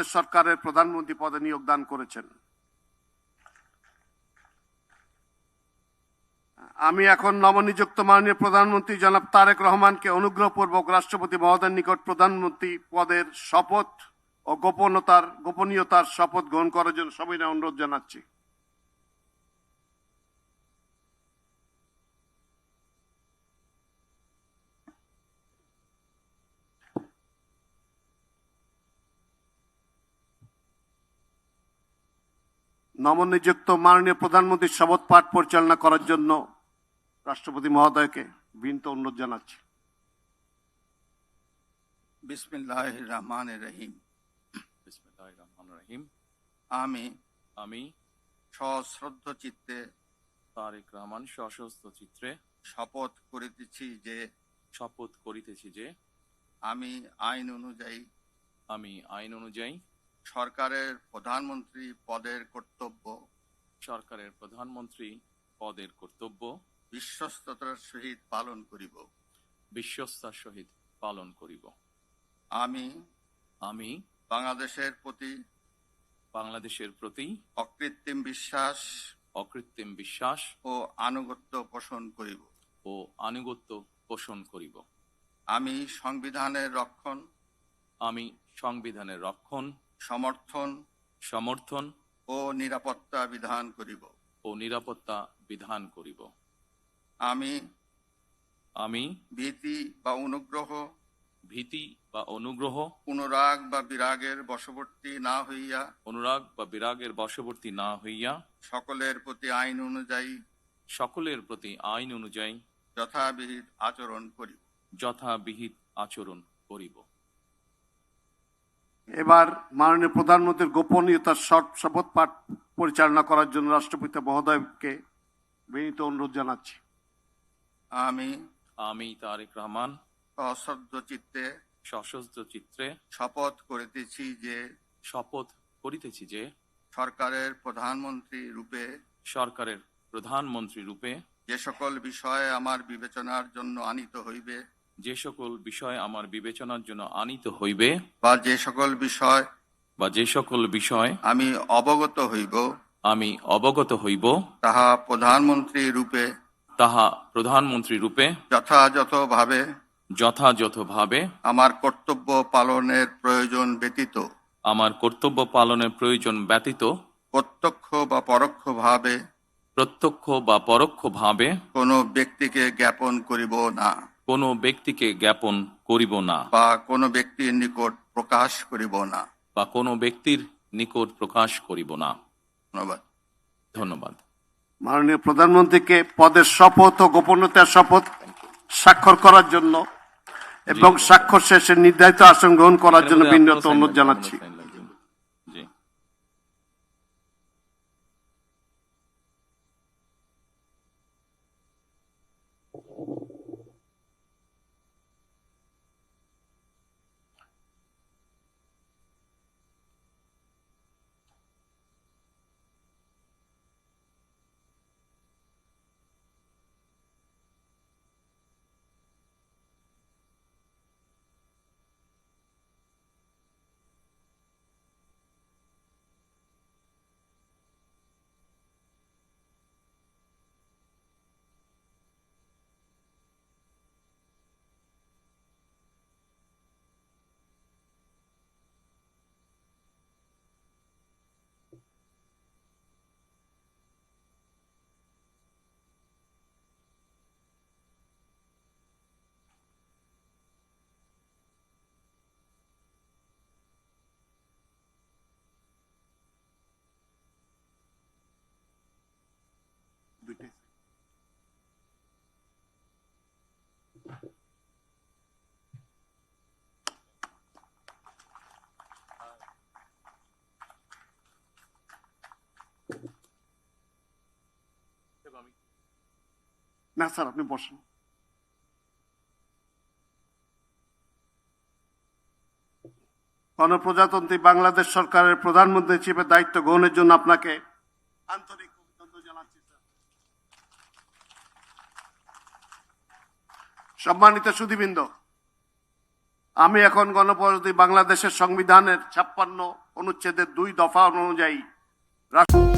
বাংলাদেশ সরকারের প্রধানমন্ত্রী পদে নিয়োগদান করেছেন। আমি এখন নবনিযুক্ত মাননীয় প্রধানমন্ত্রী জনাব তারেক রহমানকে অনুগ্রহপূর্বক রাষ্ট্রপতি মহোদয়ের নিকট প্রধানমন্ত্রী পদের শপথ ও গোপনীয়তার শপথ গ্রহণ করার জন্য সবিনয় অনুরোধ জানাচ্ছি। নবনিযুক্ত মাননীয় প্রধানমন্ত্রীর শপথ পাঠ পরিচালনা করার জন্য রাষ্ট্রপতি মহোদয়কে বিনীত অনুরোধ জানাচ্ছি। বিসমিল্লাহির রহমানির রহিম। বিসমিল্লাহির রহমানির রহিম। আমি সশ্রদ্ধ চিত্তে তারেক রহমান সশস্ত্র চিত্রে শপথ করিতেছি যে আমি আইন অনুযায়ী সরকারের প্রধানমন্ত্রী পদের কর্তব্য বিশ্বস্ততার সহিত পালন করিব। আমি বাংলাদেশের প্রতি অকৃত্রিম বিশ্বাস ও আনুগত্য পোষণ করিব। আমি সংবিধানের রক্ষণ সমর্থন ও নিরাপত্তা বিধান করিব। আমি ভীতি বা অনুগ্রহ অনুরাগ বা বিরাগের বশবর্তী না হইয়া সকলের প্রতি আইন অনুযায়ী যথাবিহিত আচরণ করিব। এবার মাননীয় প্রধানমন্ত্রীর গোপনীয়তার শপথ পাঠ পরিচালনা করার জন্য রাষ্ট্রপতি মহোদয়কে বিনীত অনুরোধ জানাচ্ছি। আমি তারেক রহমান সশস্ত্র চিত্রে শপথ করিতেছি যে সরকারের প্রধানমন্ত্রী রূপে যে সকল বিষয় আমার বিবেচনার জন্য আনিত হইবে বা যে সকল বিষয় আমি অবগত হইব তাহা প্রধানমন্ত্রী রূপে যথাযথভাবে আমার কর্তব্য পালনের প্রয়োজন ব্যতীত প্রত্যক্ষ বা পরোক্ষভাবে কোনো ব্যক্তিকে জ্ঞাপন করিব না বা কোনো ব্যক্তির নিকট প্রকাশ করিব না। ধন্যবাদ। মাননীয় প্রধানমন্ত্রীকে পদের শপথ ও গোপনীয়তার শপথ স্বাক্ষর করার জন্য এবং স্বাক্ষর শেষে নির্ধারিত আসন গ্রহণ করার জন্য বিনীত অনুরোধ জানাচ্ছি। না স্যার, আপনি বসেন। গণপ্রজাতন্ত্রী বাংলাদেশ সরকারের প্রধানমন্ত্রী হিসেবে দায়িত্ব গ্রহণের জন্য আপনাকে আন্তরিক অভিনন্দন জানাচ্ছি। সম্মানিত সুধীবৃন্দ, আমি এখন গণপ্রজাতন্ত্রী বাংলাদেশের সংবিধানের 56 অনুচ্ছেদের 2 দফা অনুযায়ী রাষ্ট্র